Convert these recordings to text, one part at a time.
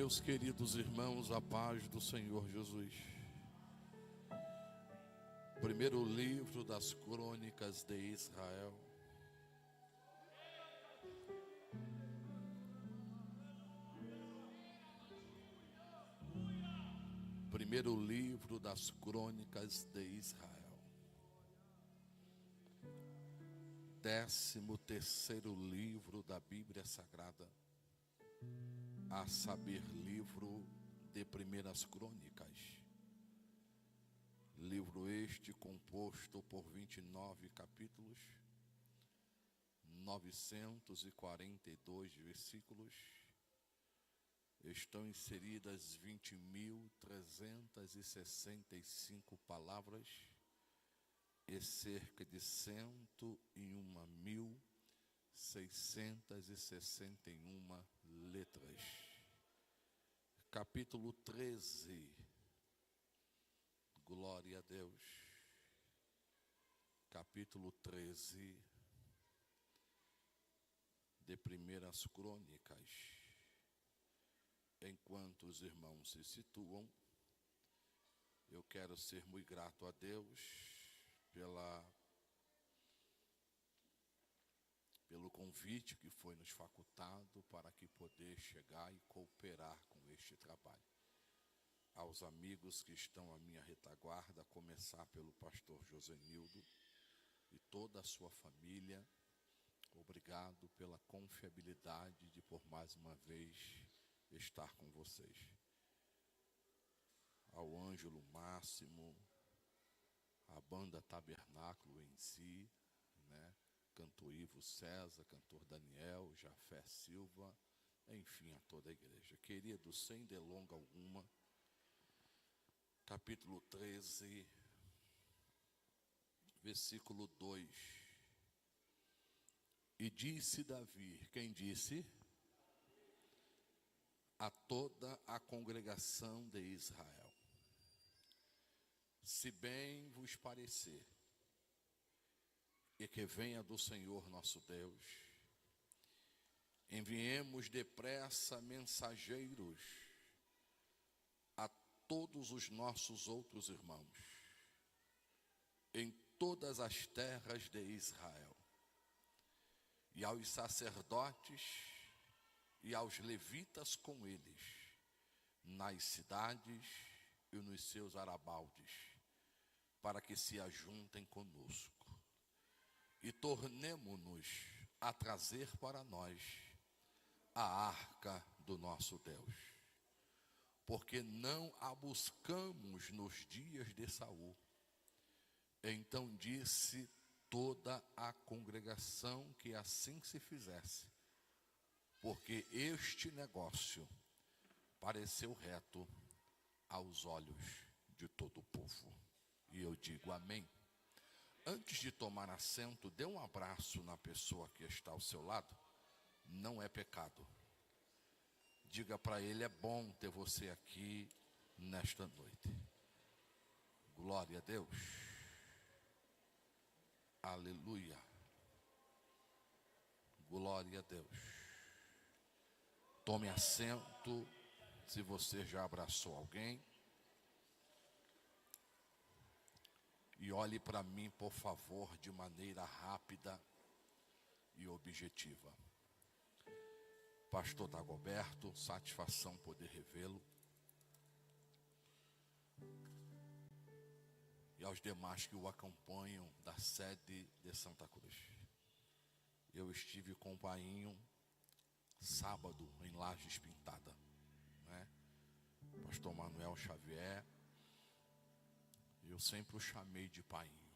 Meus queridos irmãos, a paz do Senhor Jesus. Primeiro livro das Crônicas de Israel. Primeiro livro das Crônicas de Israel. 13º livro da Bíblia Sagrada, a saber, livro de Primeiras Crônicas. Livro este composto por 29 capítulos, 942 versículos. Estão inseridas 20.365 palavras e cerca de 101.661 letras. Capítulo 13. Glória a Deus. Capítulo 13 de Primeiras Crônicas. Enquanto os irmãos se situam, eu quero ser muito grato a Deus pelo convite que foi nos facultado para que poder chegar e cooperar com este trabalho. Aos amigos que estão à minha retaguarda, a começar pelo pastor Josenildo e toda a sua família, obrigado pela confiabilidade de por mais uma vez estar com vocês. Ao Ângelo Máximo, a banda Tabernáculo em si, cantor Ivo César, cantor Daniel, Jafé Silva, enfim, a toda a igreja. Querido, sem delonga alguma, capítulo 13, versículo 2. E disse Davi, quem disse? A toda a congregação de Israel: se bem vos parecer, e que venha do Senhor nosso Deus, enviemos depressa mensageiros a todos os nossos outros irmãos, em todas as terras de Israel, e aos sacerdotes e aos levitas com eles, nas cidades e nos seus arabaldes, para que se ajuntem conosco, e tornemo-nos a trazer para nós a arca do nosso Deus, porque não a buscamos nos dias de Saul. Então disse toda a congregação que assim se fizesse, porque este negócio pareceu reto aos olhos de todo o povo. E eu digo amém. Antes de tomar assento, dê um abraço na pessoa que está ao seu lado. Não é pecado. Diga para ele: é bom ter você aqui nesta noite. Glória a Deus. Aleluia. Glória a Deus. Tome assento, se você já abraçou alguém. E olhe para mim, por favor, de maneira rápida e objetiva. Pastor Dagoberto, satisfação poder revê-lo. E aos demais que o acompanham da sede de Santa Cruz. Eu estive com o Painho sábado em Lajes Pintada, Pastor Manuel Xavier. Eu sempre o chamei de Painho,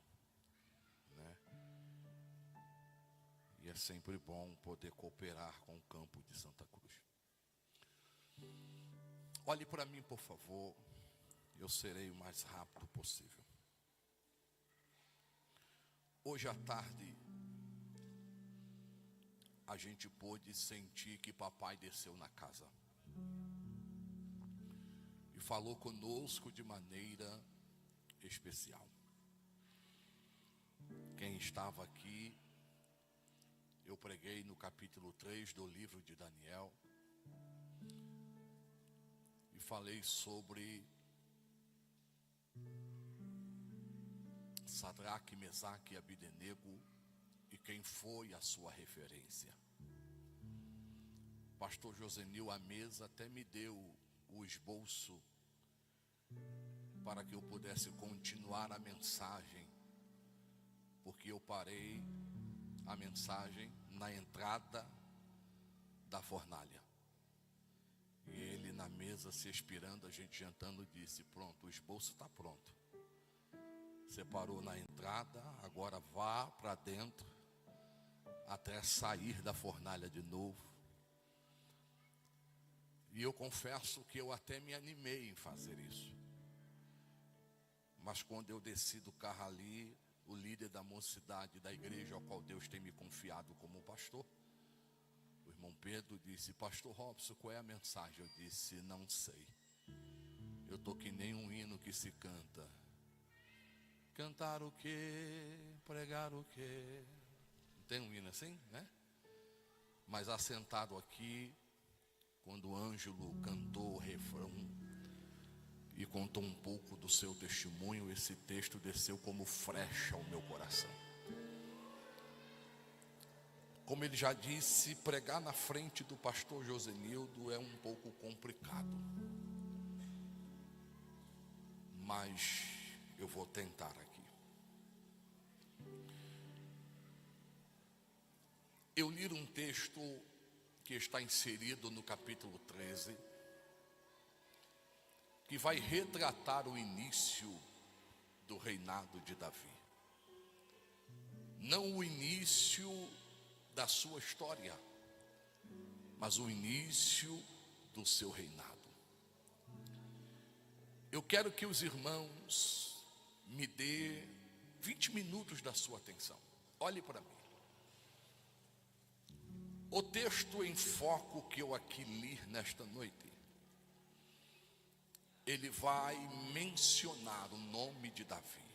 E é sempre bom poder cooperar com o campo de Santa Cruz. Olhe para mim, por favor. Eu serei o mais rápido possível. Hoje à tarde, a gente pôde sentir que papai desceu na casa e falou conosco de maneira especial. Quem estava aqui, eu preguei no capítulo 3 do livro de Daniel, falei sobre Sadraque, Mesaque e Abdenego e quem foi a sua referência. Pastor Josenil, à mesa, até me deu o esboço para que eu pudesse continuar a mensagem, porque eu parei a mensagem na entrada da fornalha. E ele na mesa se expirando, a gente jantando, disse: pronto, o esboço está pronto. Você parou na entrada, agora vá para dentro até sair da fornalha de novo. E eu confesso que eu até me animei em fazer isso. Mas quando eu desci do carro ali, o líder da mocidade da igreja ao qual Deus tem me confiado como pastor, o irmão Pedro, disse: pastor Robson, qual é a mensagem? Eu disse: não sei. Eu estou que nem um hino que se canta. Cantar o quê? Pregar o quê? Não tem um hino assim, né? Mas assentado aqui, quando o Ângelo cantou o refrão e contou um pouco do seu testemunho, esse texto desceu como flecha ao meu coração. Como ele já disse, pregar na frente do pastor Josenildo é um pouco complicado, mas eu vou tentar aqui. Eu li um texto que está inserido no capítulo 13, que vai retratar o início do reinado de Davi. Não o início da sua história, mas o início do seu reinado. Eu quero que os irmãos me dê 20 minutos da sua atenção. Olhe para mim. O texto em foco que eu aqui li nesta noite, ele vai mencionar o nome de Davi.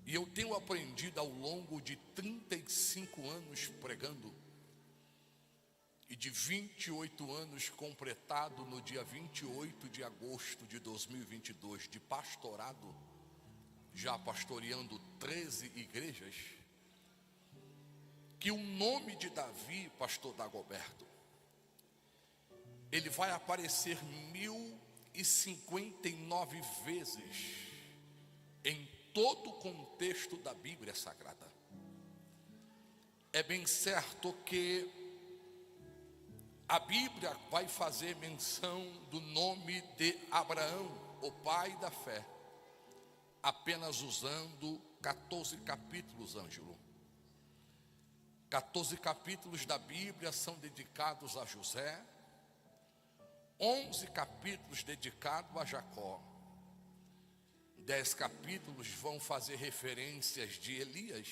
E eu tenho aprendido ao longo de 35 anos pregando, e de 28 anos completado no dia 28 de agosto de 2022, de pastorado, já pastoreando 13 igrejas, que o nome de Davi, pastor Dagoberto, ele vai aparecer 1059 vezes em todo o contexto da Bíblia Sagrada. É bem certo que a Bíblia vai fazer menção do nome de Abraão, o pai da fé, apenas usando 14 capítulos, Ângelo. 14 capítulos da Bíblia são dedicados a José, 11 capítulos dedicados a Jacó, 10 capítulos vão fazer referências de Elias.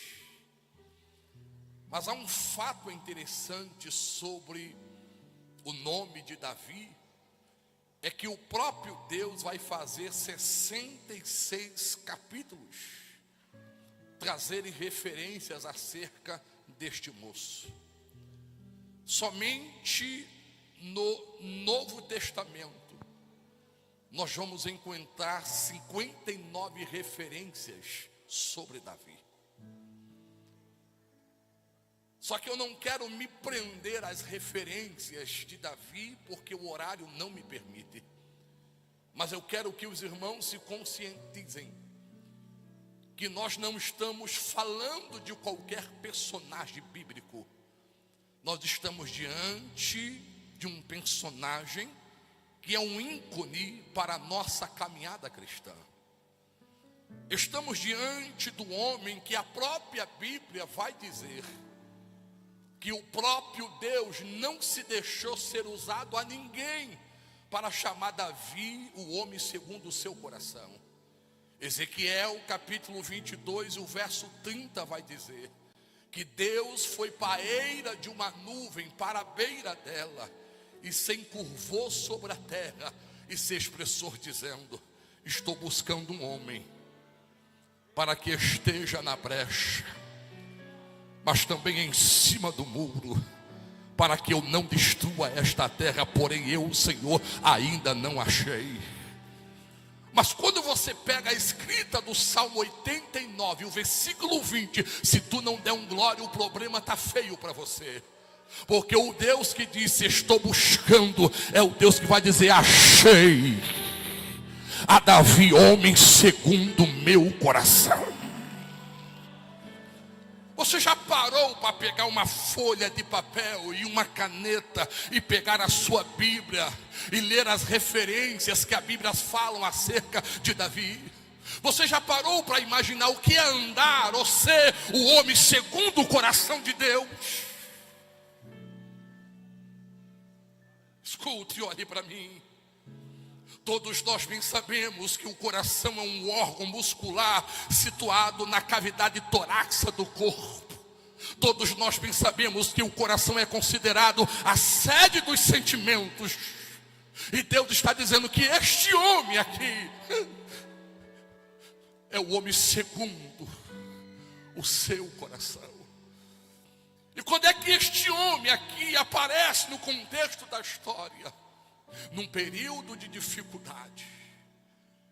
Mas há um fato interessante sobre o nome de Davi, é que o próprio Deus vai fazer 66 capítulos trazerem referências acerca deste moço. Somente no Novo Testamento nós vamos encontrar 59 referências sobre Davi. Só que eu não quero me prender às referências de Davi, porque o horário não me permite. Mas eu quero que os irmãos se conscientizem que nós não estamos falando de qualquer personagem bíblico. Nós estamos diante de um personagem que é um ícone para a nossa caminhada cristã. Estamos diante do homem que a própria Bíblia vai dizer que o próprio Deus não se deixou ser usado a ninguém para chamar Davi o homem segundo o seu coração. Ezequiel capítulo 22, o verso 30 vai dizer que Deus foi paeira de uma nuvem para a beira dela e se encurvou sobre a terra e se expressou dizendo: estou buscando um homem para que esteja na brecha, mas também em cima do muro, para que eu não destrua esta terra, porém eu, Senhor, ainda não achei. Mas quando você pega a escrita do Salmo 89, o versículo 20, se tu não der um glória, o problema está feio para você. Porque o Deus que disse estou buscando, é o Deus que vai dizer achei a Davi, homem segundo o meu coração. Você já parou para pegar uma folha de papel e uma caneta e pegar a sua Bíblia e ler as referências que a Bíblia falam acerca de Davi? Você já parou para imaginar o que é andar ou ser o homem segundo o coração de Deus? Escute e olhe para mim. Todos nós bem sabemos que o coração é um órgão muscular situado na cavidade torácica do corpo. Todos nós bem sabemos que o coração é considerado a sede dos sentimentos. E Deus está dizendo que este homem aqui é o homem segundo o seu coração. E quando é que este homem aqui aparece no contexto da história? Num período de dificuldade,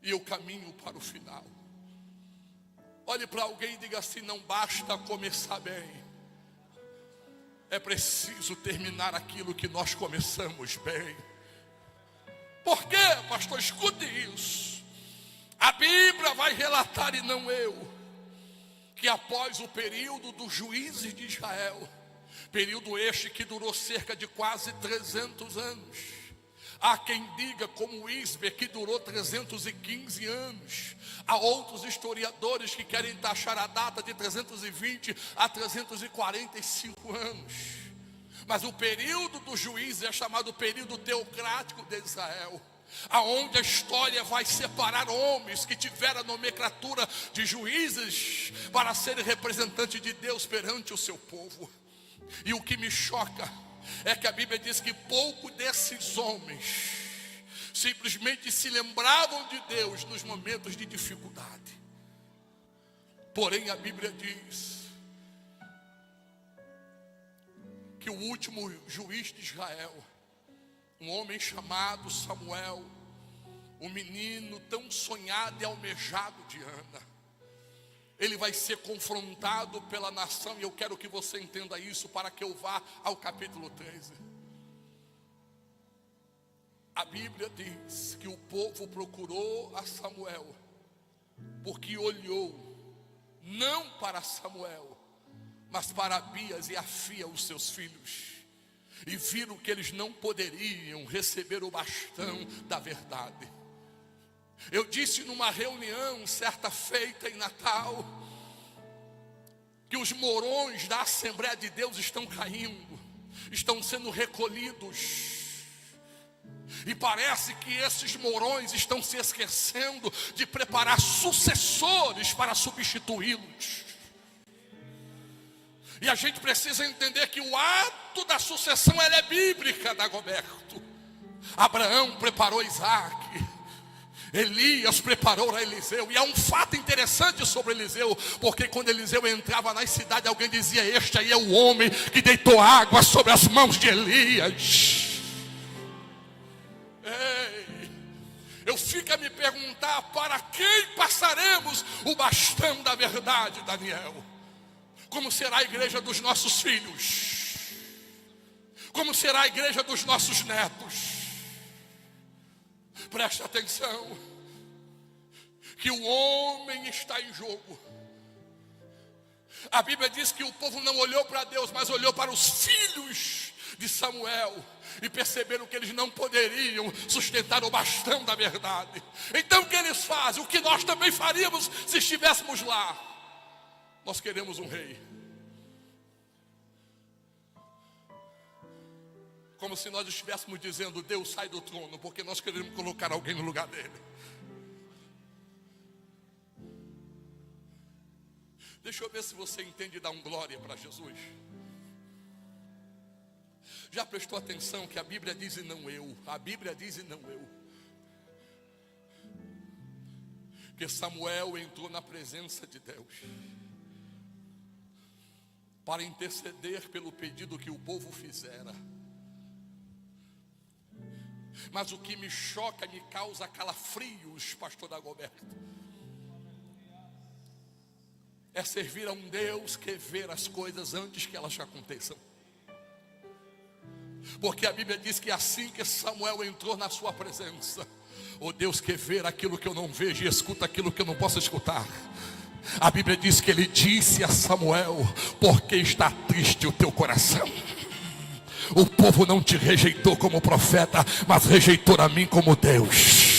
e eu caminho para o final. Olhe para alguém e diga assim: não basta começar bem, é preciso terminar aquilo que nós começamos bem. Por quê, pastor? Escute isso. A Bíblia vai relatar, e não eu, que após o período dos juízes de Israel, período este que durou cerca de quase 300 anos, há quem diga, como Isber, que durou 315 anos. Há outros historiadores que querem taxar a data de 320 a 345 anos. Mas o período dos juízes é chamado período teocrático de Israel, aonde a história vai separar homens que tiveram a nomenclatura de juízes para serem representantes de Deus perante o seu povo. E o que me choca é que a Bíblia diz que pouco desses homens simplesmente se lembravam de Deus nos momentos de dificuldade. Porém a Bíblia diz que o último juiz de Israel, um homem chamado Samuel, um menino tão sonhado e almejado de Ana, ele vai ser confrontado pela nação. E eu quero que você entenda isso para que eu vá ao capítulo 13. A Bíblia diz que o povo procurou a Samuel, porque olhou não para Samuel, mas para Abias e Afia, os seus filhos, e viram que eles não poderiam receber o bastão da verdade. Eu disse numa reunião certa feita em Natal, que os morões da Assembleia de Deus estão caindo, estão sendo recolhidos. E parece que esses morões estão se esquecendo de preparar sucessores para substituí-los. E a gente precisa entender que o ato da sucessão ela é bíblica, Dagoberto. Abraão preparou Isaac, Elias preparou a Eliseu. E há um fato interessante sobre Eliseu, porque quando Eliseu entrava nas cidades, alguém dizia: este aí é o homem que deitou água sobre as mãos de Elias. Ei, eu fico a me perguntar: para quem passaremos o bastão da verdade, Daniel? Como será a igreja dos nossos filhos? Como será a igreja dos nossos netos? Preste atenção, que o homem está em jogo. A Bíblia diz que o povo não olhou para Deus, mas olhou para os filhos de Samuel, e perceberam que eles não poderiam sustentar o bastão da verdade. Então o que eles fazem? O que nós também faríamos se estivéssemos lá. Nós queremos um rei. Como se nós estivéssemos dizendo: Deus, sai do trono, porque nós queremos colocar alguém no lugar dele. Deixa eu ver se você entende dar um glória para Jesus. Já prestou atenção que a Bíblia diz e não eu? A Bíblia diz e não eu. Que Samuel entrou na presença de Deus. para interceder pelo pedido que o povo fizera. Mas o que me choca, me causa calafrios, pastor Dagoberto, é servir a um Deus que vê as coisas antes que elas aconteçam. Porque a Bíblia diz que assim que Samuel entrou na sua presença, o Deus que vê aquilo que eu não vejo e escuta aquilo que eu não posso escutar. A Bíblia diz que ele disse a Samuel: porque está triste o teu coração? O povo não te rejeitou como profeta, mas rejeitou a mim como Deus.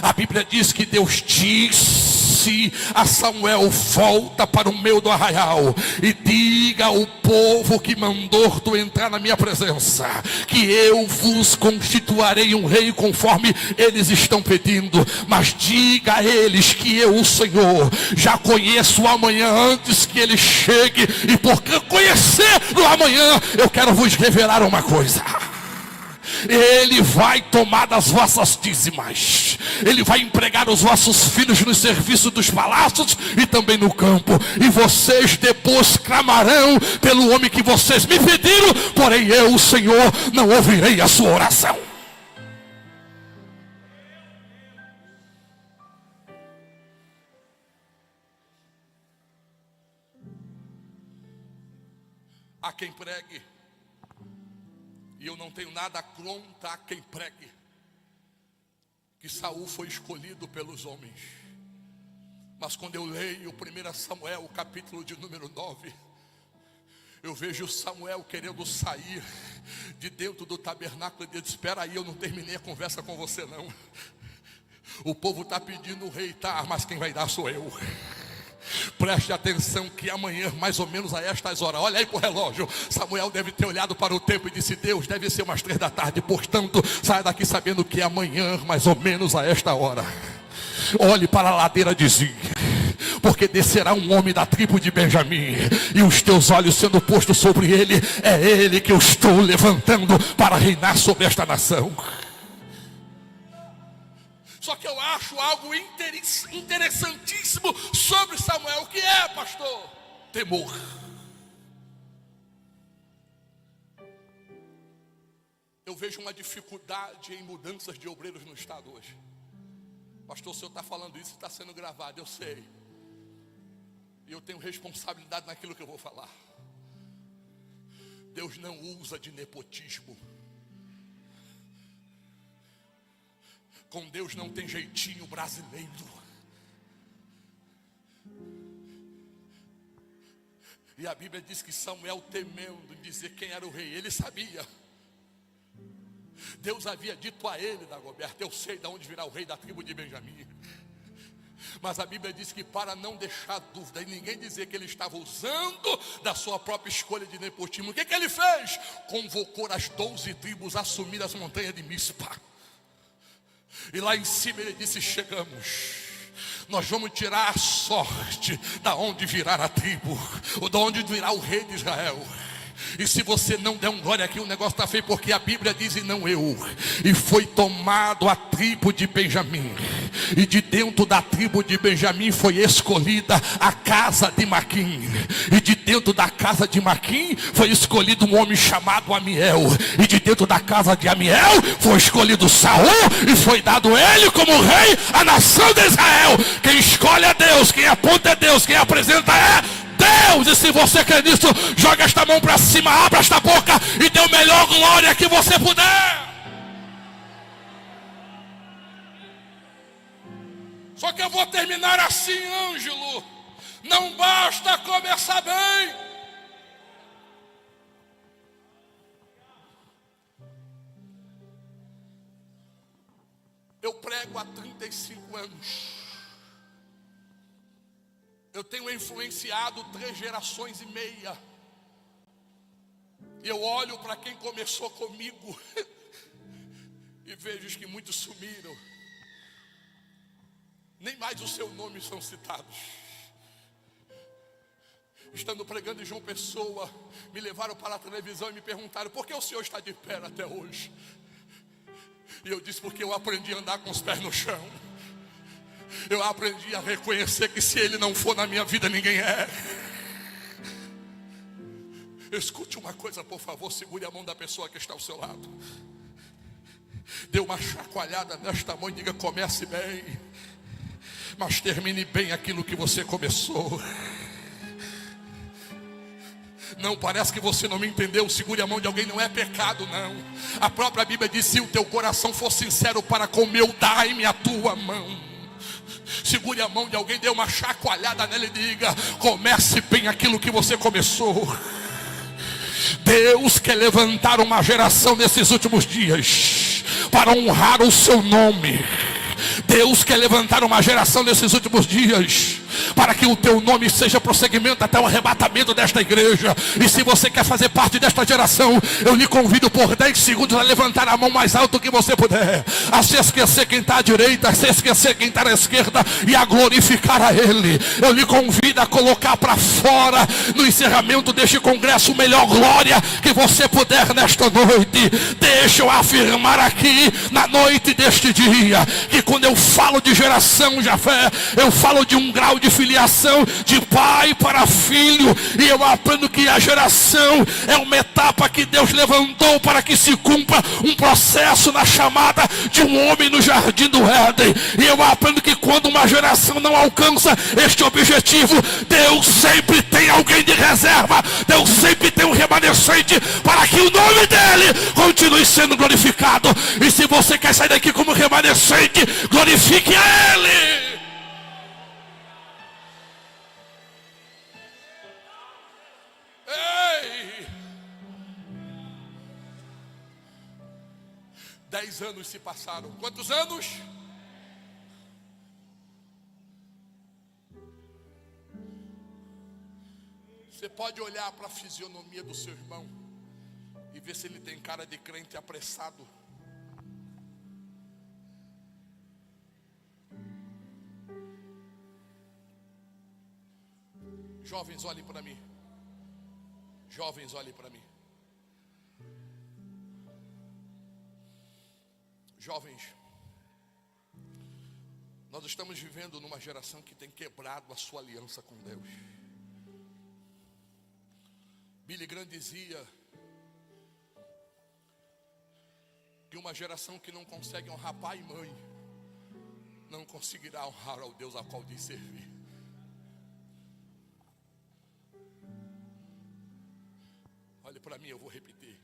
A Bíblia diz que Deus disse a Samuel: volta para o meio do arraial e diga ao povo que mandou tu entrar na minha presença, que eu vos constituirei um rei conforme eles estão pedindo. Mas diga a eles que eu, o Senhor, já conheço o amanhã antes que ele chegue, e porque conhecer o amanhã, eu quero vos revelar uma coisa: ele vai tomar das vossas dízimas, ele vai empregar os vossos filhos no serviço dos palácios e também no campo, e vocês depois clamarão pelo homem que vocês me pediram, porém eu, o Senhor, não ouvirei a sua oração. Há quem pregue, e eu não tenho nada contra quem pregue, que Saul foi escolhido pelos homens. Mas quando eu leio 1 Samuel, capítulo de número 9, eu vejo Samuel querendo sair de dentro do tabernáculo e diz: espera aí, eu não terminei a conversa com você não. O povo está pedindo o rei, tá, mas quem vai dar sou eu. Preste atenção que amanhã, mais ou menos a estas horas, olha aí para o relógio, Samuel deve ter olhado para o tempo e disse: Deus, deve ser umas 3 da tarde, portanto, saia daqui sabendo que amanhã, mais ou menos a esta hora, olhe para a ladeira de Zim, porque descerá um homem da tribo de Benjamim, e os teus olhos sendo postos sobre ele, é ele que eu estou levantando para reinar sobre esta nação. Só que eu acho algo interessantíssimo sobre Samuel. O que é, pastor? Temor. Eu vejo uma dificuldade em mudanças de obreiros no estado hoje. Pastor, o senhor está falando isso e está sendo gravado, eu sei. E eu tenho responsabilidade naquilo que eu vou falar. Deus não usa de nepotismo. Com Deus não tem jeitinho brasileiro. E a Bíblia diz que Samuel, temendo em dizer quem era o rei, ele sabia. Deus havia dito a ele, Dagoberto: eu sei de onde virá o rei da tribo de Benjamim. Mas a Bíblia diz que, para não deixar dúvida e ninguém dizer que ele estava usando da sua própria escolha de nepotismo, o que ele fez? Convocou as 12 tribos a assumir as montanhas de Mispa. E lá em cima ele disse: chegamos, nós vamos tirar a sorte da onde virá a tribo, ou da onde virá o rei de Israel. E se você não der um glória aqui, o negócio está feio, porque a Bíblia diz, e não eu. E foi tomado a tribo de Benjamim, e de dentro da tribo de Benjamim foi escolhida a casa de Maquim, e de dentro da casa de Maquim foi escolhido um homem chamado Amiel, e de dentro da casa de Amiel foi escolhido Saul, e foi dado ele como rei à nação de Israel. Quem escolhe é Deus, quem aponta é Deus, quem apresenta é Deus. E se você quer nisso, joga esta mão para cima, abra esta boca e dê o melhor glória que você puder. Só que eu vou terminar assim, Ângelo. Não basta começar bem. Eu prego há 35 anos. Eu tenho influenciado 3 gerações e meia. E eu olho para quem começou comigo e vejo que muitos sumiram. Nem mais o seu nome são citados. Estando pregando em João Pessoa, me levaram para a televisão e me perguntaram: por que o senhor está de pé até hoje? E eu disse: porque eu aprendi a andar com os pés no chão. Eu aprendi a reconhecer que se ele não for na minha vida, ninguém é. Escute uma coisa, por favor, segure a mão da pessoa que está ao seu lado. Dê uma chacoalhada nesta mão e diga: comece bem, mas termine bem aquilo que você começou. Não, parece que você não me entendeu. Segure a mão de alguém, não é pecado não. A própria Bíblia diz: se o teu coração for sincero para com o meu, dai-me a tua mão. Segure a mão de alguém, dê uma chacoalhada nela e diga: comece bem aquilo que você começou. Deus quer levantar uma geração nesses últimos dias para honrar o seu nome. Deus quer levantar uma geração nesses últimos dias para que o teu nome seja prosseguimento até o arrebatamento desta igreja. E se você quer fazer parte desta geração, eu lhe convido por 10 segundos a levantar a mão mais alto que você puder, a se esquecer quem está à direita, a se esquecer quem está à esquerda e a glorificar a Ele. Eu lhe convido a colocar para fora, no encerramento deste congresso, melhor glória que você puder nesta noite. Deixa eu afirmar aqui na noite deste dia, que quando eu falo de geração Jafé, eu falo de um grau de filiação de pai para filho. E eu aprendo que a geração é uma etapa que Deus levantou para que se cumpra um processo na chamada de um homem no jardim do Éden. E eu aprendo que quando uma geração não alcança este objetivo, Deus sempre tem alguém de reserva. Deus sempre tem um remanescente para que o nome dele continue sendo glorificado. E se você quer sair daqui como remanescente, glorifique a Ele. 10 anos se passaram. Quantos anos? Você pode olhar para a fisionomia do seu irmão e ver se ele tem cara de crente apressado. Jovens, olhem para mim. Jovens, olhem para mim. Jovens, nós estamos vivendo numa geração que tem quebrado a sua aliança com Deus. Billy Graham dizia que uma geração que não consegue honrar pai e mãe não conseguirá honrar ao Deus a qual diz servir. Olhe para mim, eu vou repetir.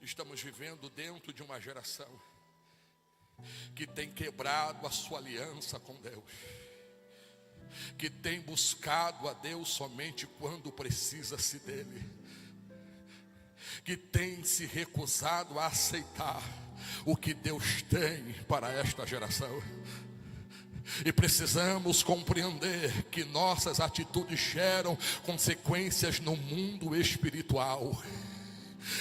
Estamos vivendo dentro de uma geração que tem quebrado a sua aliança com Deus, que tem buscado a Deus somente quando precisa-se dele, que tem se recusado a aceitar o que Deus tem para esta geração. E precisamos compreender que nossas atitudes geram consequências no mundo espiritual.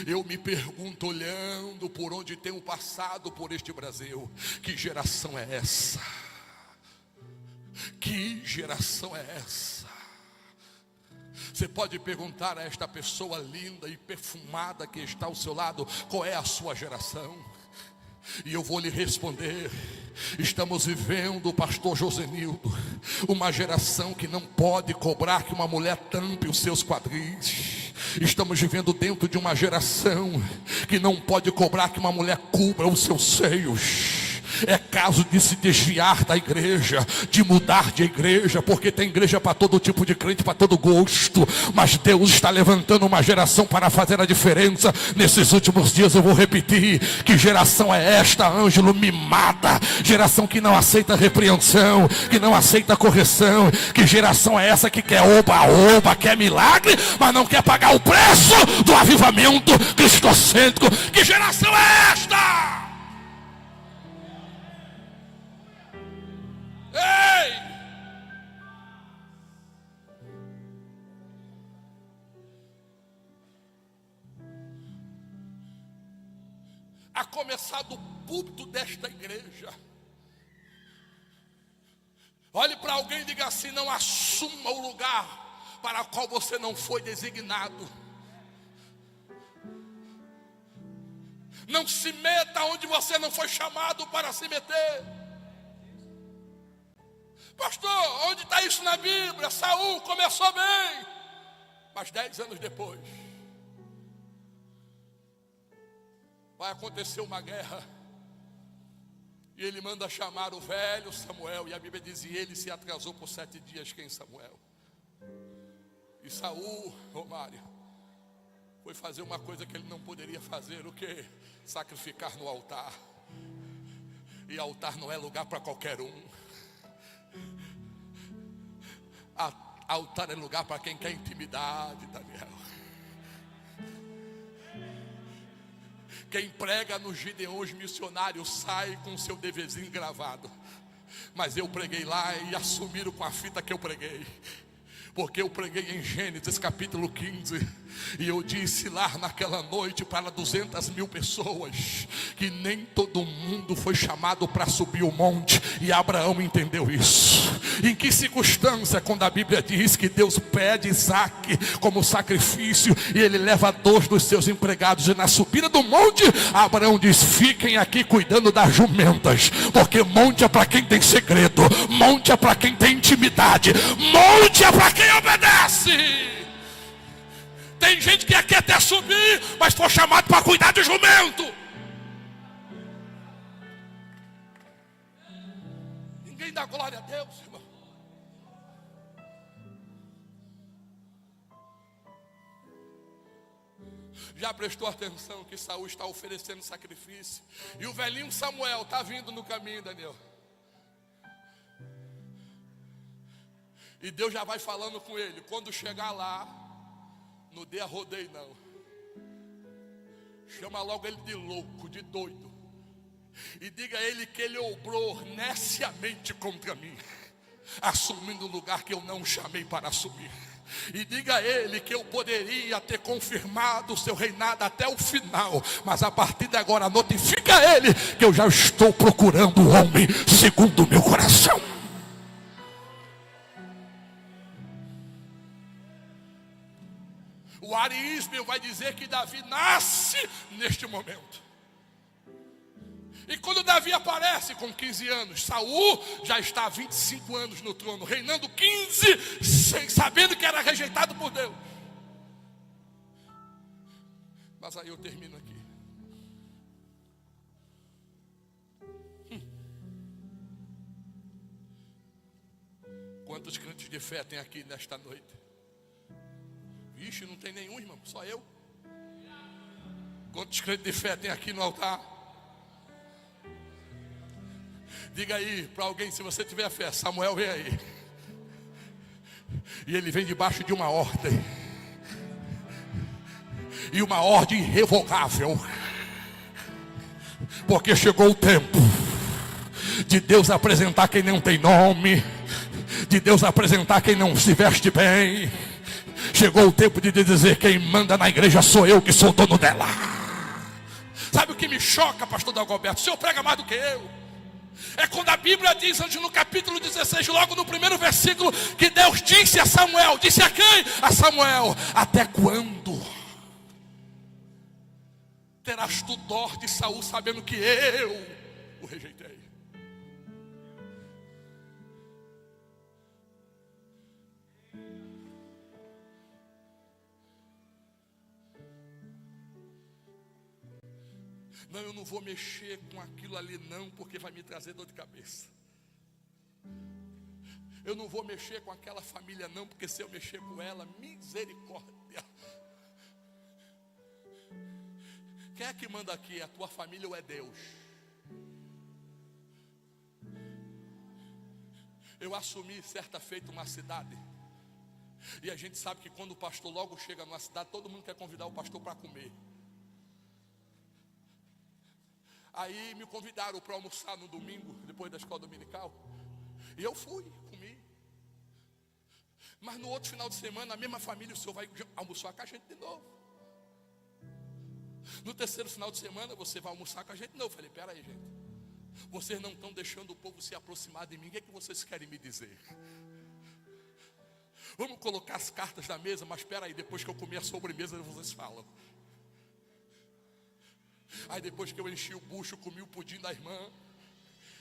Eu me pergunto, olhando por onde tenho passado por este Brasil, que geração é essa? Que geração é essa? Você pode perguntar a esta pessoa linda e perfumada que está ao seu lado, qual é a sua geração? E eu vou lhe responder: estamos vivendo, pastor Josenildo, uma geração que não pode cobrar que uma mulher tampe os seus quadris. Estamos vivendo dentro de uma geração que não pode cobrar que uma mulher cubra os seus seios. É caso de se desviar da igreja, de mudar de igreja, porque tem igreja para todo tipo de crente, para todo gosto. Mas Deus está levantando uma geração para fazer a diferença. Nesses últimos dias eu vou repetir: que geração é esta, Ângelo? Mimada. Geração que não aceita repreensão, que não aceita correção. Que geração é essa que quer oba-oba, quer milagre, mas não quer pagar o preço do avivamento cristocêntrico? Que geração é esta? Ei! A começar do púlpito desta igreja, olhe para alguém e diga assim: não assuma o lugar para o qual você não foi designado. Não se meta onde você não foi chamado para se meter. Pastor, onde está isso na Bíblia? Saul começou bem, Mas 10 anos depois, vai acontecer uma guerra. E ele manda chamar o velho Samuel. E a Bíblia diz, e ele se atrasou por 7 dias. Quem? Samuel. E Saul, Romário, foi fazer uma coisa que ele não poderia fazer. O quê? Sacrificar no altar. E altar não é lugar para qualquer um. Altar é lugar para quem quer intimidade, Daniel. Quem prega nos Gideões missionários sai com seu DVzinho gravado. Mas eu preguei lá e assumiram com a fita que eu preguei. Porque eu preguei em Gênesis capítulo 15. E eu disse lá naquela noite para 200.000 pessoas que nem todo mundo foi chamado para subir o monte. E Abraão entendeu isso. Em que circunstância, quando a Bíblia diz que Deus pede Isaac como sacrifício, e ele leva 2 dos seus empregados, e na subida do monte, Abraão diz, fiquem aqui cuidando das jumentas, porque monte é para quem tem segredo, monte é para quem tem intimidade, monte é para quem obedece. Tem gente que quer até subir, mas foi chamado para cuidar do jumento. Ninguém dá glória a Deus, irmão. Já prestou atenção que Saul está oferecendo sacrifício? E o velhinho Samuel está vindo no caminho, Daniel. E Deus já vai falando com ele. Quando chegar lá, não dê a rodeio não. Chama logo ele de louco, de doido. E diga a ele que ele obrou neciamente contra mim, assumindo o lugar que eu não chamei para assumir. E diga a ele que eu poderia ter confirmado o seu reinado até o final, mas a partir de agora notifica a ele que eu já estou procurando o homem segundo o meu coração. O Ari Ismael vai dizer que Davi nasce neste momento. E quando Davi aparece com 15 anos, Saul já está há 25 anos no trono, reinando 15, sabendo que era rejeitado por Deus. Mas aí eu termino aqui. Quantos crentes de fé tem aqui nesta noite? Vixe, não tem nenhum, irmão, só eu. Quantos crentes de fé tem aqui no altar? Diga aí para alguém, se você tiver fé, Samuel vem aí. E ele vem debaixo de uma ordem. E uma ordem irrevogável. Porque chegou o tempo de Deus apresentar quem não tem nome, de Deus apresentar quem não se veste bem. Chegou o tempo de dizer, quem manda na igreja sou eu, que sou dono dela. Sabe o que me choca, pastor Dagoberto? O senhor prega mais do que eu. É quando a Bíblia diz, antes no capítulo 16, logo no primeiro versículo, que Deus disse a Samuel, disse a quem? A Samuel, até quando terás tu dó de Saul, sabendo que eu o rejeitei? Não, eu não vou mexer com aquilo ali não, porque vai me trazer dor de cabeça. Eu não vou mexer com aquela família não, porque se eu mexer com ela, misericórdia. Quem é que manda aqui? É a tua família ou é Deus? Eu assumi certa feita uma cidade. E a gente sabe que quando o pastor logo chega numa cidade, todo mundo quer convidar o pastor para comer. Aí me convidaram para almoçar no domingo, depois da escola dominical. E eu fui, comi. Mas no outro final de semana, a mesma família, o senhor vai almoçar com a gente de novo. No terceiro final de semana, você vai almoçar com a gente de novo. Eu falei, peraí, gente. Vocês não estão deixando o povo se aproximar de mim. O que é que vocês querem me dizer? Vamos colocar as cartas na mesa, mas espera aí, depois que eu comer a sobremesa, vocês falam. Aí depois que eu enchi o bucho, comi o pudim da irmã,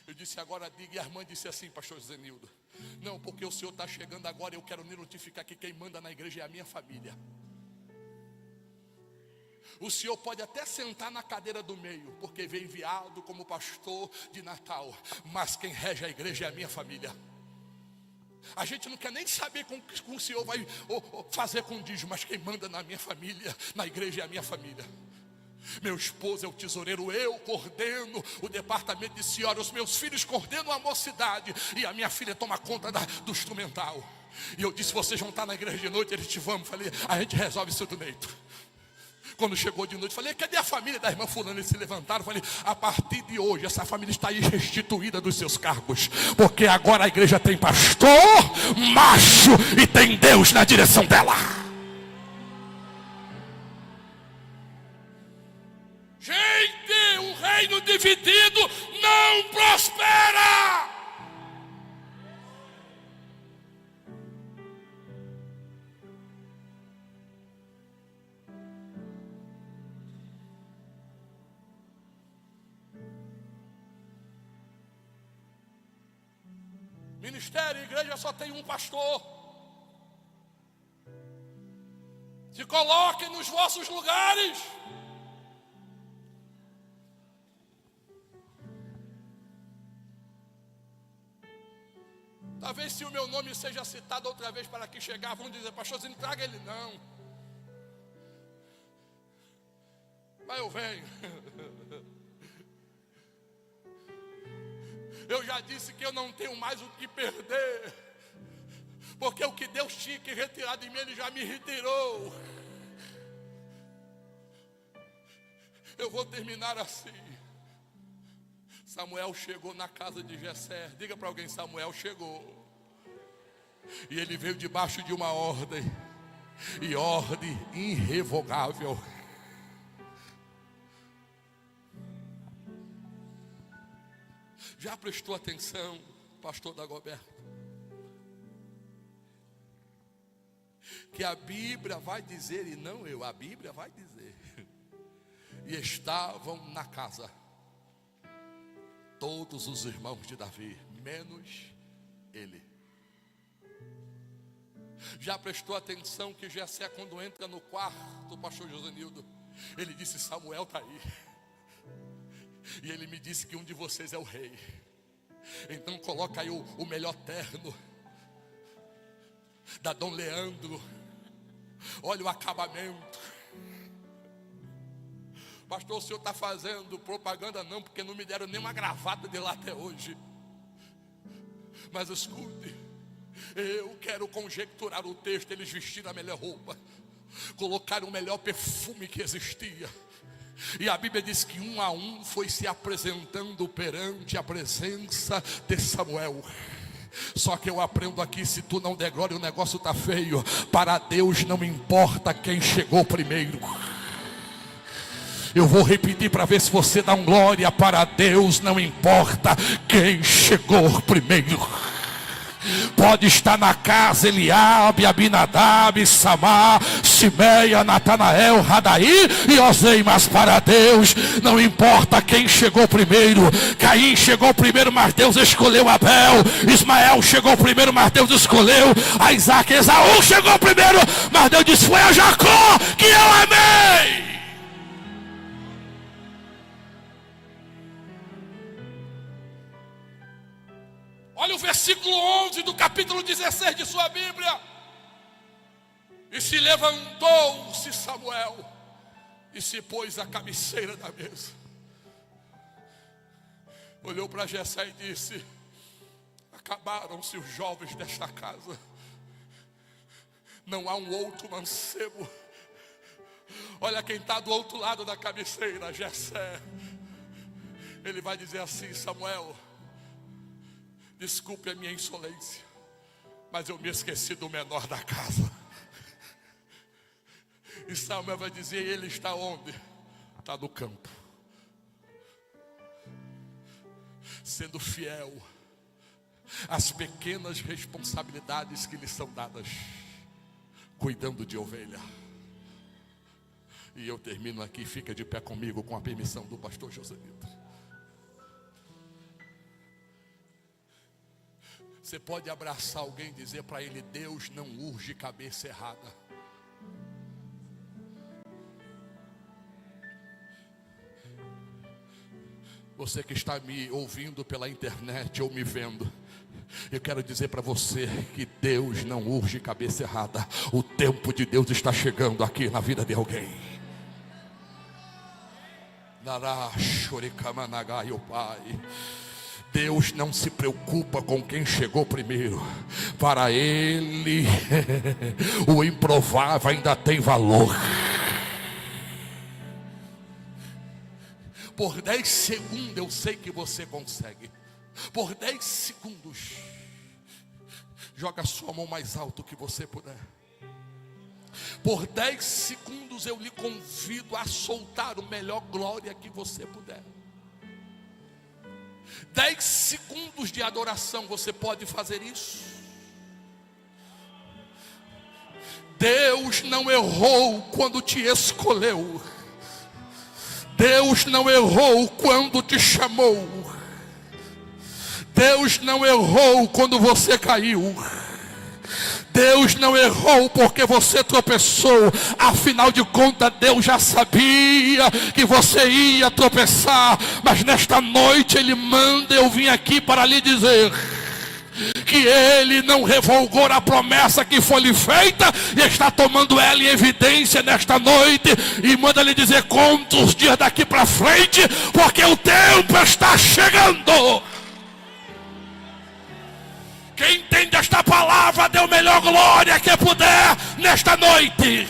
Eu disse: agora diga. E a irmã disse assim: pastor Zenildo, não, porque o senhor está chegando agora, eu quero lhe notificar que quem manda na igreja é a minha família. O senhor pode até sentar na cadeira do meio, porque veio enviado como pastor de Natal, mas quem rege a igreja é a minha família. A gente não quer nem saber com o senhor vai fazer com o dízimo, mas quem manda na minha família, na igreja, é a minha família. Meu esposo é o tesoureiro, eu coordeno o departamento de senhora, os meus filhos coordenam a mocidade, e a minha filha toma conta do instrumental. E eu disse: vocês vão estar na igreja de noite? Eles: te vamos. Falei: a gente resolve isso do Neito. Quando chegou de noite, falei: cadê a família da irmã fulana? Eles se levantaram. Falei: a partir de hoje essa família está restituída dos seus cargos, porque agora a igreja tem pastor, macho, e tem Deus na direção dela. Gente, um reino dividido não prospera. Ministério e igreja só tem um pastor. Se coloquem nos vossos lugares. Talvez se o meu nome seja citado outra vez para que chegar, vão dizer: pastorzinho, traga ele. Não, mas eu venho. Eu já disse que eu não tenho mais o que perder, porque o que Deus tinha que retirar de mim, Ele já me retirou. Eu vou terminar assim. Samuel chegou na casa de Jessé. Diga para alguém: Samuel chegou. E ele veio debaixo de uma ordem, e ordem irrevogável. Já prestou atenção, pastor Dagoberto, que a Bíblia vai dizer, e não eu, a Bíblia vai dizer: e estavam na casa todos os irmãos de Davi, menos ele. Já prestou atenção que Jessé, quando entra no quarto, pastor Josenildo, ele disse: Samuel está aí. E ele me disse que um de vocês é o rei. Então coloca aí o melhor terno da Dom Leandro. Olha o acabamento. Pastor, o senhor está fazendo propaganda? Não, porque não me deram nem uma gravata de lá até hoje. Mas escute, eu quero conjecturar o texto. Eles vestiram a melhor roupa, colocaram o melhor perfume que existia. E a Bíblia diz que um a um foi se apresentando perante a presença de Samuel. Só que eu aprendo aqui: se tu não der glória, o negócio está feio. Para Deus não importa quem chegou primeiro. Eu vou repetir para ver se você dá um glória. Para Deus não importa quem chegou primeiro. Pode estar na casa Eliabe, Abinadab, Samar, Simeia, Natanael, Radaí e Osei, mas para Deus não importa quem chegou primeiro. Caim chegou primeiro, mas Deus escolheu Abel. Ismael chegou primeiro, mas Deus escolheu a Isaac. Esaú chegou primeiro, mas Deus disse: foi a Jacó que eu amei. Olha o versículo 11 do capítulo 16 de sua Bíblia. E se levantou-se Samuel e se pôs à cabeceira da mesa. Olhou para Jessé e disse: acabaram-se os jovens desta casa. Não há um outro mancebo. Olha quem está do outro lado da cabeceira, Jessé. Ele vai dizer assim: Samuel, desculpe a minha insolência, mas eu me esqueci do menor da casa. E Samuel vai dizer: ele está onde? Está no campo, sendo fiel às pequenas responsabilidades que lhe são dadas, cuidando de ovelha. E eu termino aqui. Fica de pé comigo, com a permissão do pastor Josenildo. Você pode abraçar alguém e dizer para ele: Deus não urge cabeça errada. Você que está me ouvindo pela internet ou me vendo, eu quero dizer para você que Deus não urge cabeça errada. O tempo de Deus está chegando aqui na vida de alguém. O Pai, Deus não se preocupa com quem chegou primeiro. Para Ele o improvável ainda tem valor. Por 10 segundos eu sei que você consegue. Por 10 segundos, joga a sua mão mais alto que você puder. Por 10 segundos eu lhe convido a soltar o melhor glória que você puder. 10 segundos de adoração, você pode fazer isso? Deus não errou quando te escolheu. Deus não errou quando te chamou. Deus não errou quando você caiu. Deus não errou porque você tropeçou. Afinal de contas, Deus já sabia que você ia tropeçar. Mas nesta noite Ele manda eu vim aqui para lhe dizer que Ele não revogou a promessa que foi lhe feita, e está tomando ela em evidência nesta noite, e manda lhe dizer: conta os dias daqui para frente, porque o tempo está chegando. Quem entende esta palavra, dê o melhor glória que puder nesta noite.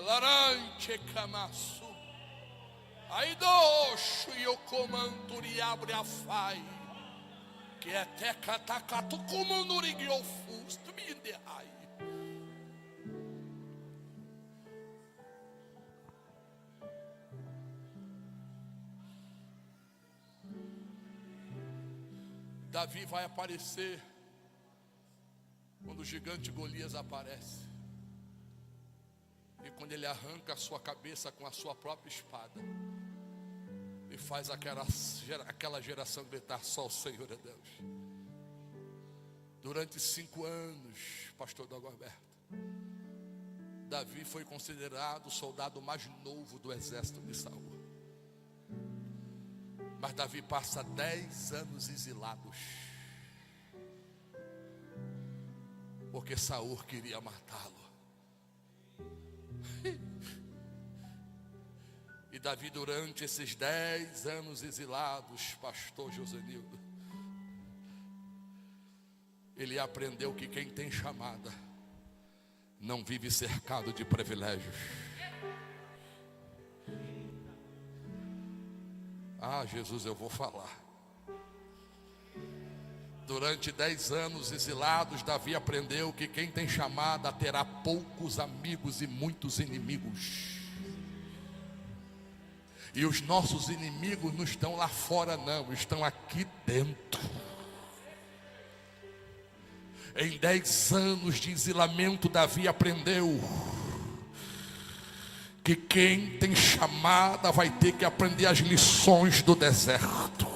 Larante camaço. Aí doxo e eu comando e abre a fai. Que é até catacato como no rigiofusto me enderrai. Davi vai aparecer quando o gigante Golias aparece. E quando ele arranca a sua cabeça com a sua própria espada, e faz aquela geração gritar: só o Senhor é Deus. Durante 5 anos, pastor Dagoberto, Davi foi considerado o soldado mais novo do exército de Saul. Mas Davi passa 10 anos exilados, porque Saul queria matá-lo. E Davi, durante esses 10 anos exilados, pastor Josenildo, ele aprendeu que quem tem chamada não vive cercado de privilégios. Ah, Jesus, eu vou falar. Durante 10 anos exilados, Davi aprendeu que quem tem chamada terá poucos amigos e muitos inimigos. E os nossos inimigos não estão lá fora não, estão aqui dentro. Em 10 anos de exilamento, Davi aprendeu que quem tem chamada vai ter que aprender as lições do deserto.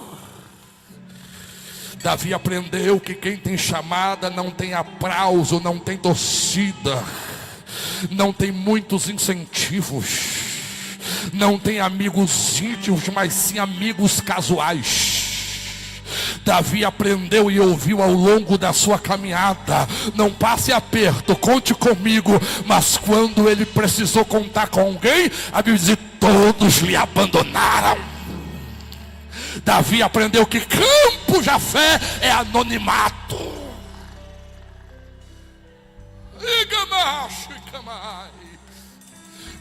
Davi aprendeu que quem tem chamada não tem aplauso, não tem torcida, não tem muitos incentivos, não tem amigos íntimos, mas sim amigos casuais. Davi aprendeu e ouviu ao longo da sua caminhada: não passe aperto, conte comigo. Mas quando ele precisou contar com alguém, a Bíblia diz: todos lhe abandonaram. Davi aprendeu que campo de fé é anonimato.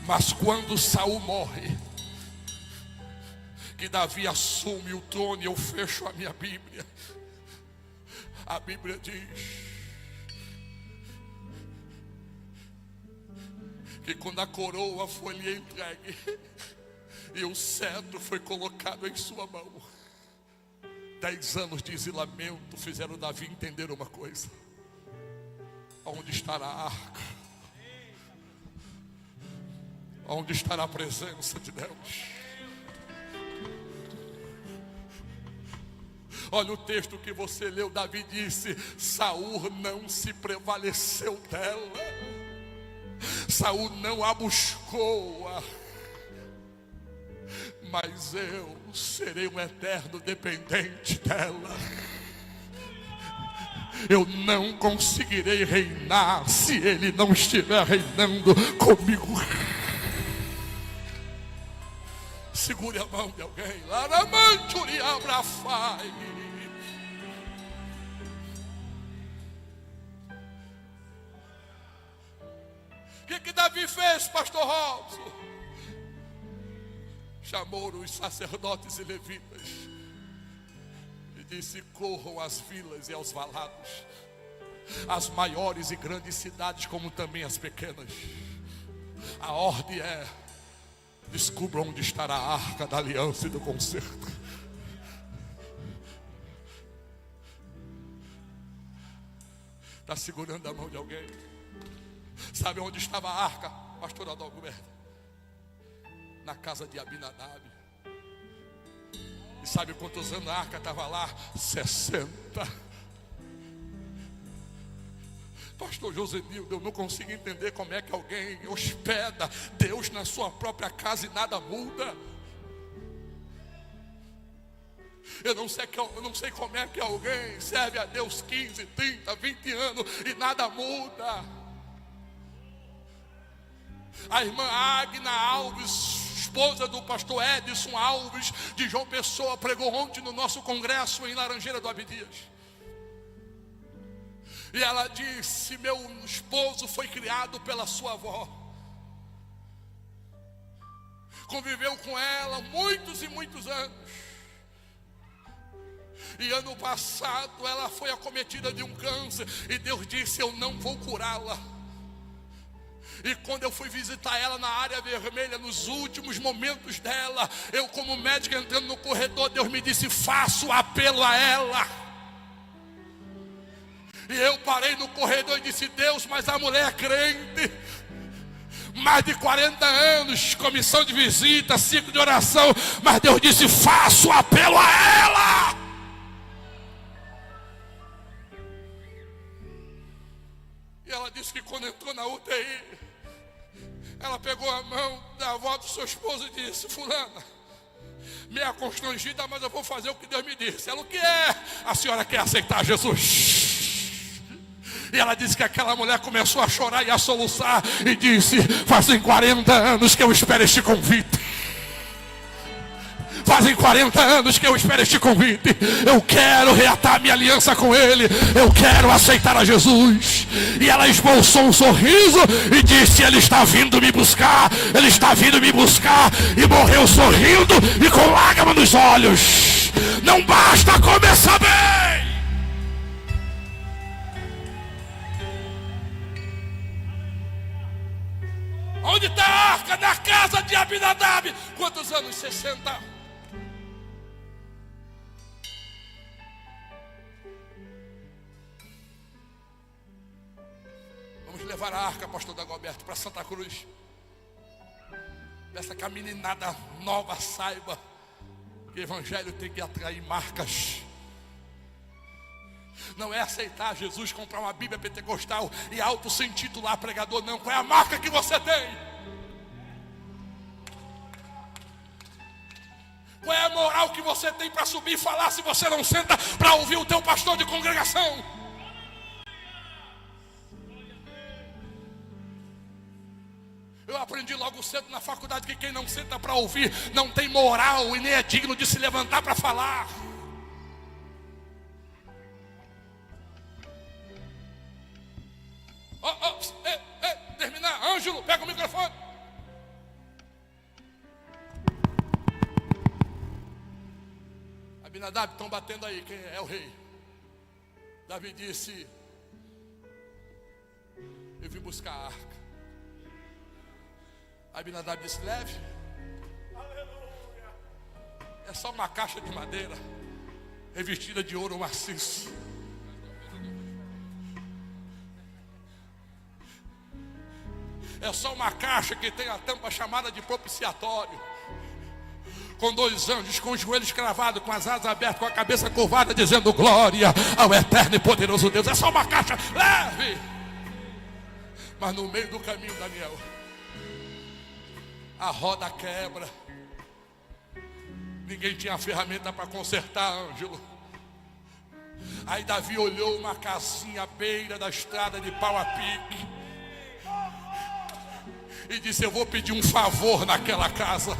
Mas quando Saul morre, que Davi assume o trono, e eu fecho a minha Bíblia. A Bíblia diz que quando a coroa foi lhe entregue, e o cetro foi colocado em sua mão. 10 anos de exilamento fizeram Davi entender uma coisa: onde estará a arca? Onde estará a presença de Deus? Olha o texto que você leu. Davi disse: Saul não se prevaleceu dela, Saul não a buscou, mas eu serei um eterno dependente dela. Eu não conseguirei reinar se ele não estiver reinando comigo. Segure a mão de alguém. Laramanturi abrafai. O que Davi fez, pastor Robson? Chamou os sacerdotes e levitas e disse: corram às vilas e aos valados, as maiores e grandes cidades, como também as pequenas. A ordem é: descubram onde estará a arca da aliança e do concerto. Está segurando a mão de alguém? Sabe onde estava a arca, pastor Adalberto? Na casa de Abinadab. E sabe quantos anos a arca estava lá? 60. Pastor Josenildo, eu não consigo entender como é que alguém hospeda Deus na sua própria casa e nada muda. Eu não sei como é que alguém serve a Deus 15, 30, 20 anos e nada muda. A irmã Agna Alves, esposa do pastor Edson Alves de João Pessoa, pregou ontem no nosso congresso em Laranjeira do Abdias. E ela disse: meu esposo foi criado pela sua avó, conviveu com ela muitos e muitos anos, e ano passado ela foi acometida de um câncer, e Deus disse: eu não vou curá-la. E quando eu fui visitar ela na área vermelha, nos últimos momentos dela, eu como médico entrando no corredor, Deus me disse: faço apelo a ela. E eu parei no corredor e disse: Deus, mas a mulher é crente, mais de 40 anos, comissão de visita, ciclo de oração, mas Deus disse: faço apelo a ela. E ela disse que quando entrou na UTI, ela pegou a mão da avó do seu esposo e disse: fulana, meia constrangida, mas eu vou fazer o que Deus me disse. Ela: o que é? A senhora quer aceitar Jesus? E ela disse que aquela mulher começou a chorar e a soluçar e disse: fazem 40 anos que eu espero este convite. Fazem 40 anos que eu espero este convite. Eu quero reatar minha aliança com Ele. Eu quero aceitar a Jesus. E ela esboçou um sorriso e disse: Ele está vindo me buscar. Ele está vindo me buscar. E morreu sorrindo e com lágrima nos olhos. Não basta começar bem. Onde está a arca? Na casa de Abinadab. Quantos anos? 60. Levar a arca, pastor Dagoberto, para Santa Cruz. Dessa que a meninada nova saiba que o evangelho tem que atrair marcas. Não é aceitar Jesus, comprar uma Bíblia pentecostal e auto-se-intitular pregador, não. Qual é a marca que você tem? Qual é a moral que você tem para subir e falar se você não senta para ouvir o teu pastor de congregação? Eu aprendi logo cedo na faculdade que quem não senta para ouvir não tem moral e nem é digno de se levantar para falar. Terminar, Ângelo, pega o microfone. Abinadab, estão batendo aí, quem é o rei? Davi disse: eu vim buscar a arca. Abinadab disse: leve. Aleluia. É só uma caixa de madeira revestida de ouro maciço. É só uma caixa que tem a tampa chamada de propiciatório, com 2 anjos, com os joelhos cravados, com as asas abertas, com a cabeça curvada, dizendo glória ao eterno e poderoso Deus. É só uma caixa leve. Mas no meio do caminho, Daniel, a roda quebra. Ninguém tinha ferramenta para consertar, Ângelo. Aí Davi olhou uma casinha à beira da estrada de pau a pique e disse: eu vou pedir um favor naquela casa.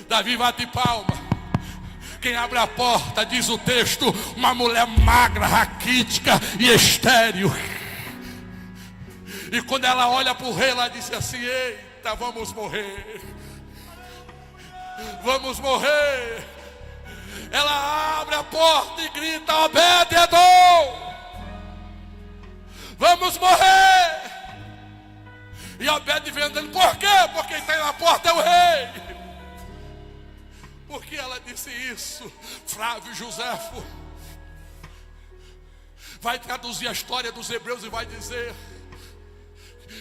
Davi bate palma. Quem abre a porta, diz o texto, uma mulher magra, raquítica e estéril. E quando ela olha para o rei, ela disse assim: eita, vamos morrer. Vamos morrer. Ela abre a porta e grita: Obed-edom, vamos morrer. E Obed vem andando. Por quê? Porque quem está na porta é o rei. Por que ela disse isso? Flávio Joséfo vai traduzir a história dos hebreus e vai dizer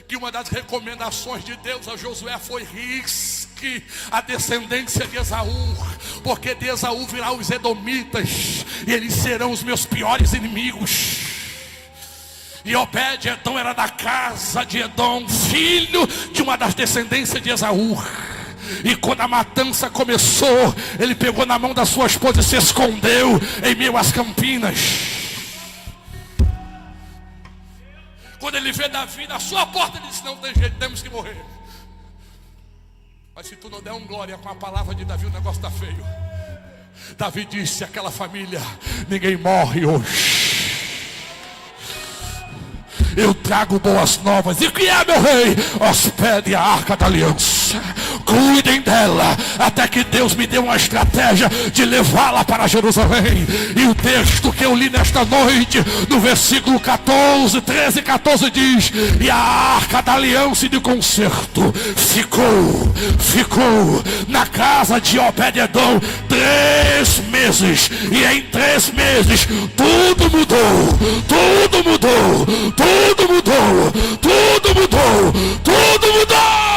que uma das recomendações de Deus a Josué foi: risque a descendência de Esaú, porque de Esaú virá os edomitas e eles serão os meus piores inimigos. E Obed-edom era da casa de Edom, filho de uma das descendências de Esaú. E quando a matança começou, ele pegou na mão da sua esposa e se escondeu em meio às campinas. Quando ele vê Davi na sua porta, ele disse: não tem jeito, temos que morrer. Mas se tu não der glória com a palavra de Davi, o negócio está feio. Davi disse àquela família: ninguém morre hoje. Eu trago boas novas. E o que é, meu rei? Hospede a arca da aliança. Cuidem dela até que Deus me dê uma estratégia de levá-la para Jerusalém. E o texto que eu li nesta noite, no versículo 14, 13 e 14 diz: e a arca da aliança e de concerto ficou na casa de Obed-edom 3 meses. E em 3 meses tudo mudou. Tudo mudou. Tudo mudou. Tudo mudou. Tudo mudou.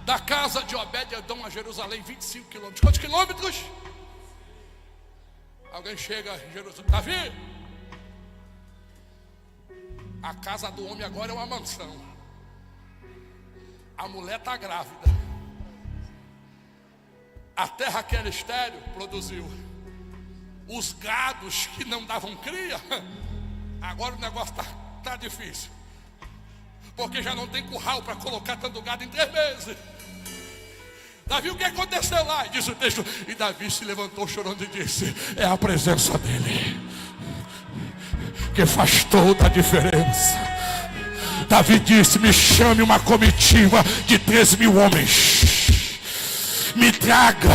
Da casa de Obed-edom a Jerusalém, 25 quilômetros. Quantos quilômetros? Alguém chega em Jerusalém: Davi, a casa do homem agora é uma mansão. A mulher está grávida. A terra que era estéril produziu. Os gados que não davam cria, agora o negócio está difícil. Porque já não tem curral para colocar tanto gado em 3 meses. Davi, o que aconteceu lá? E diz o texto: e Davi se levantou chorando e disse: é a presença dele que faz toda a diferença. Davi disse: me chame uma comitiva de 3.000 homens, me traga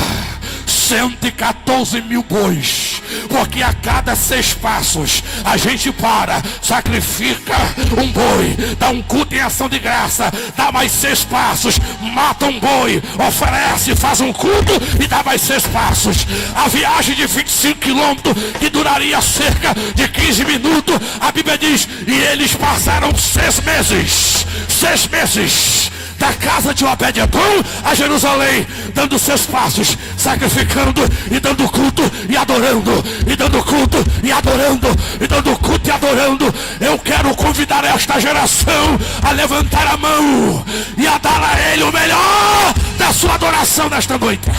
114.000 bois, porque a cada 6 passos a gente para, sacrifica um boi, dá um culto em ação de graça, dá mais 6 passos, mata um boi, oferece, faz um culto e dá mais 6 passos. A viagem de 25 quilômetros, que duraria cerca de 15 minutos, a Bíblia diz: e eles passaram 6 meses, 6 meses, da casa de Obed-edom a Jerusalém, dando 6 passos, sacrificando e dando culto e adorando, e dando culto e adorando, e dando culto e adorando. Eu quero convidar esta geração a levantar a mão e a dar a Ele o melhor da sua adoração nesta noite.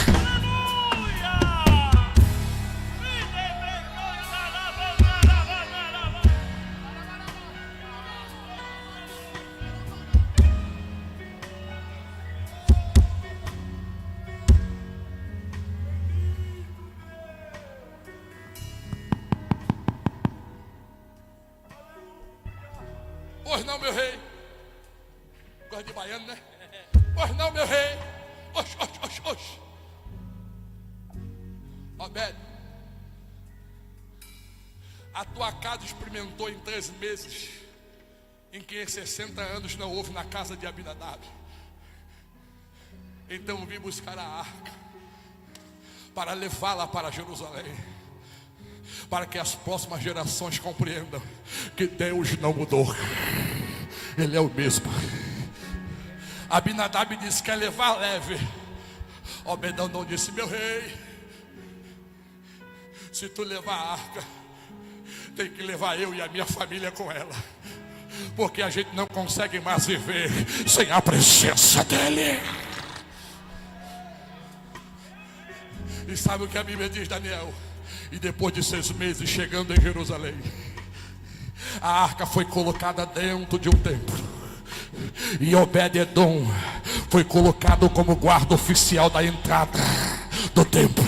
Pois não, meu rei. Gosta de baiano, né? Pois não, meu rei. Oxe, oxe, oxe, oxe. Obed, A tua casa experimentou em 3 meses, em que em 60 anos não houve na casa de Abinadab. Então vim buscar a arca, para levá-la para Jerusalém, para que as próximas gerações compreendam que Deus não mudou, Ele é o mesmo. Abinadab disse: quer levar, leve. Obededom disse: meu rei, se tu levar a arca, tem que levar eu e a minha família com ela, porque a gente não consegue mais viver sem a presença dEle. E sabe o que a Bíblia diz, Daniel? E depois de 6 meses chegando em Jerusalém, a arca foi colocada dentro de um templo, e Obededom foi colocado como guarda oficial da entrada do templo,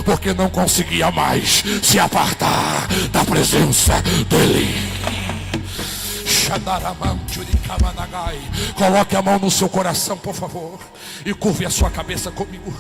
porque não conseguia mais se apartar da presença dEle. Coloque a mão no seu coração, por favor, e curve a sua cabeça comigo.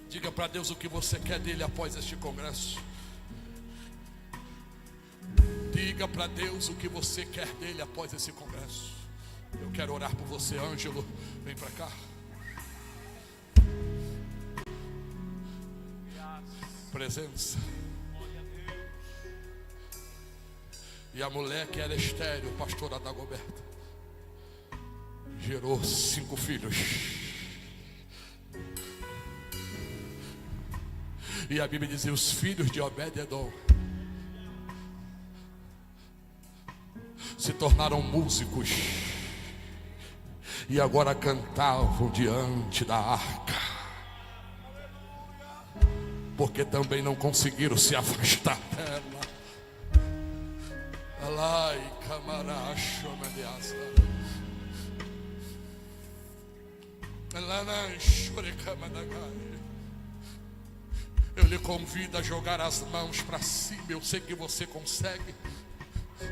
Diga para Deus o que você quer dele após este congresso. Diga para Deus o que você quer dele após esse congresso. Eu quero orar por você, Ângelo. Vem para cá. Presença. E a mulher que era estéril, pastora Dagoberta, gerou 5 filhos. E a Bíblia dizia: os filhos de Obededom se tornaram músicos e agora cantavam diante da arca, porque também não conseguiram se afastar dela. Alai camaracho mediasa, eu lhe convido a jogar as mãos para cima. Eu sei que você consegue.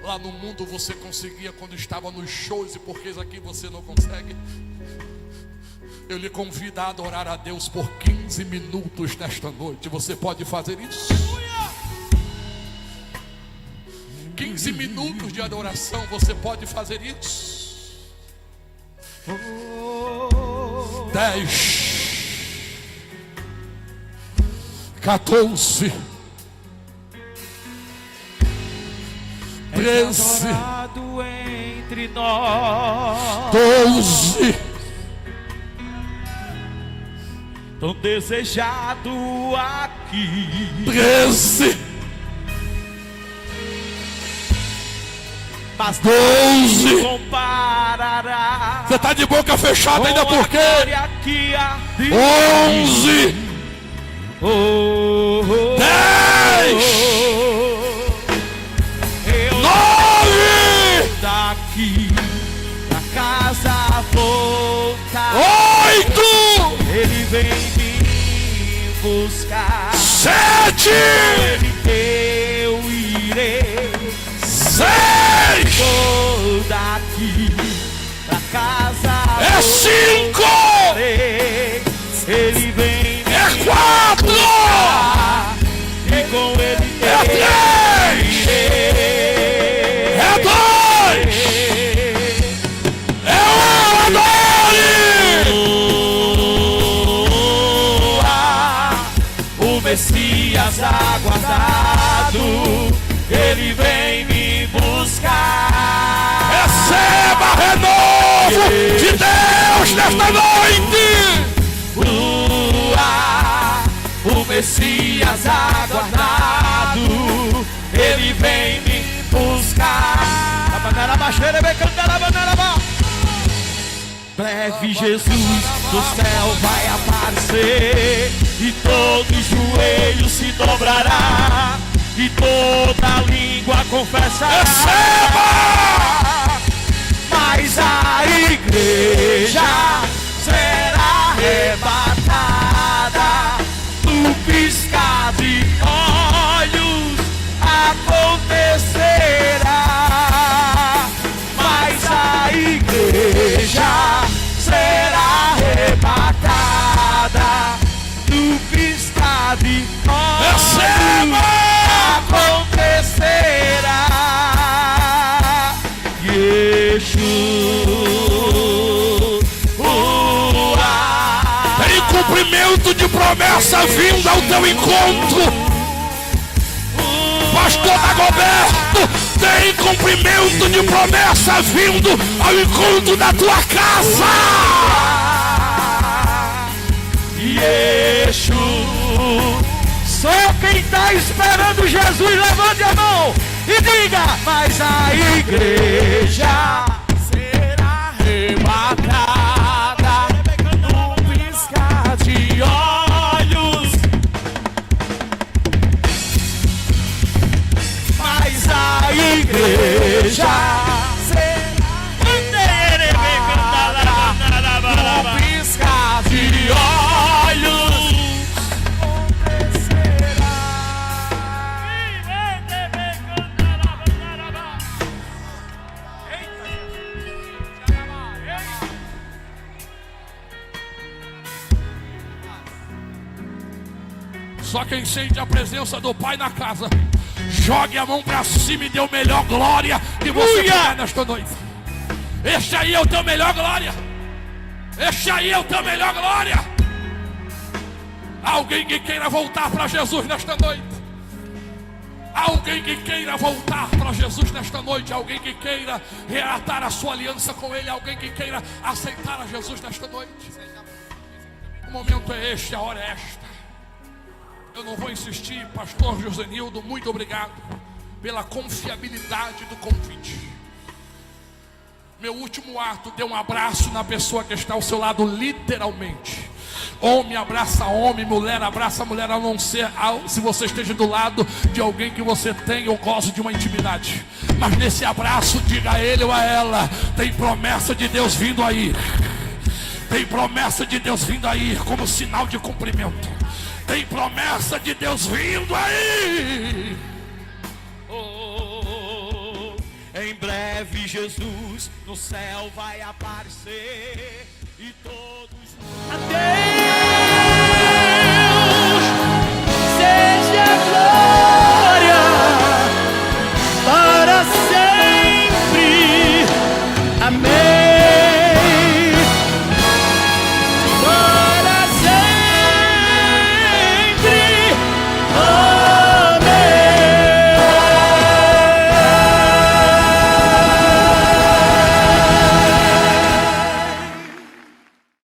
Lá no mundo você conseguia quando estava nos shows, e por que aqui você não consegue? Eu lhe convido a adorar a Deus por 15 minutos nesta noite. Você pode fazer isso? 15 minutos de adoração, você pode fazer isso? 10, 14, 13, entre nós, 12, tão desejado aqui, 13, mas 12. comparará. Você está de boca fechada ainda por quê? 11, 10, 9, daqui pra casa voltar, 8, ele vem me buscar, 7, eu irei, 6, vou daqui pra casa é 5, voltarei. Ele vem me é 4, buscar, e com ele é 3, é 2, é 1, o Messias aguardado, ele vem me buscar. receba renovo de Deus nesta noite. O Messias aguardado, ele vem me buscar. Breve Jesus do céu vai aparecer, e todo joelho se dobrará, e toda língua confessa. Receba! Mas a igreja será arrebatada no piscar de olhos acontecerá. Mas a igreja será arrebatada no piscar de olhos. Receba! Acontecerá. Tem cumprimento de promessa vindo ao teu encontro. Pastor Dagoberto, tem cumprimento de promessa vindo ao encontro da tua casa. Yeshua. Só quem está esperando Jesus, levante a mão e diga: mas a igreja será arrebatada no piscar de olhos. Mas a igreja será arrebatada no piscar de olhos. Só quem sente a presença do Pai na casa, jogue a mão pra cima e dê o melhor glória que você puder nesta noite. Este aí é o teu melhor glória. Este aí é o teu melhor glória. Alguém que queira voltar para Jesus nesta noite. Alguém que queira voltar para Jesus nesta noite. Alguém que queira reatar a sua aliança com Ele. Alguém que queira aceitar a Jesus nesta noite. O momento é este, a hora é esta. Eu não vou insistir, pastor Josenildo, muito obrigado pela confiabilidade do convite. Meu último ato, dê um abraço na pessoa que está ao seu lado, literalmente. Homem abraça homem, mulher abraça mulher, a não ser se você esteja do lado de alguém que você tem ou gosta de uma intimidade. Mas nesse abraço, diga a ele ou a ela: tem promessa de Deus vindo aí. Tem promessa de Deus vindo aí como sinal de cumprimento. Tem promessa de Deus vindo aí. Em breve Jesus no céu vai aparecer e todos. Adeus.